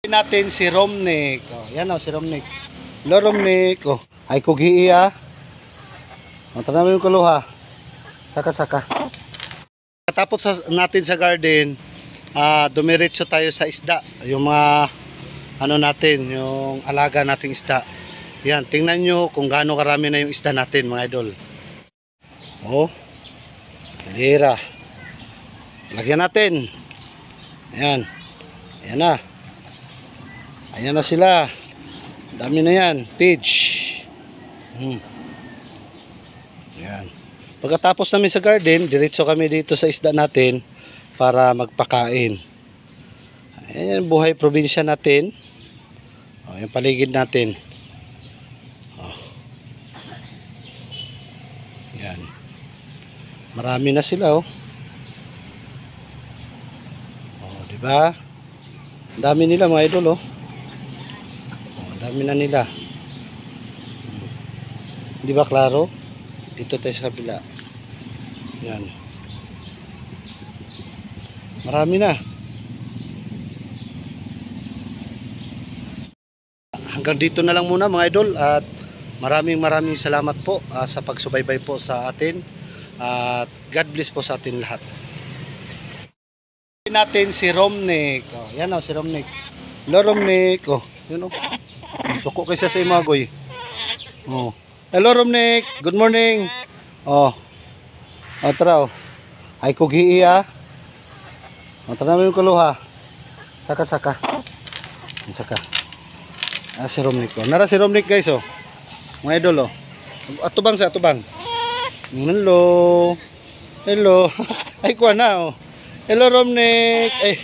Natin si Romnick. Oh, yan si Romnick. Hello Romnick. Oh, ay kugi iya. Tanawin ko luha. Saka. Tapos natin sa garden, dumiretso tayo sa isda. Yung mga natin, yung alaga nating isda. Yan, tingnan nyo kung gaano karami na yung isda natin, mga idol. Oh. Lira. Lagyan natin. Ayan. Ayan na. Ayan na sila. Dami na yan. Page. Ayan. Pagkatapos namin sa garden, diretso kami dito sa isda natin para magpakain. Ayan, buhay probinsya natin. O, yung paligid natin. O. Ayan. Marami na sila, oh. O, diba? Ang dami nila, mga idol, oh. O, ang dami na nila. Di ba klaro? Dito tayo sa kabila. Yan. Marami na. Hanggang dito na lang muna, mga idol, at maraming salamat po sa pagsubaybay po sa atin, at God bless po sa atin lahat. Natin si Romnick. Oh, yan si Romnick. Hello Romnick. Oh, yun suko kaysa sa imagoy. Oh. Hello Romnick, good morning. Oh. Tara. Ay kugi iya. Tanawin ko luha. Saka. Si Romnick ko. Nara si Romnick, guys, oh. Mga idol, oh. Atubang. Hello. Ay kuha na, oh. Hello Romnick. Ay.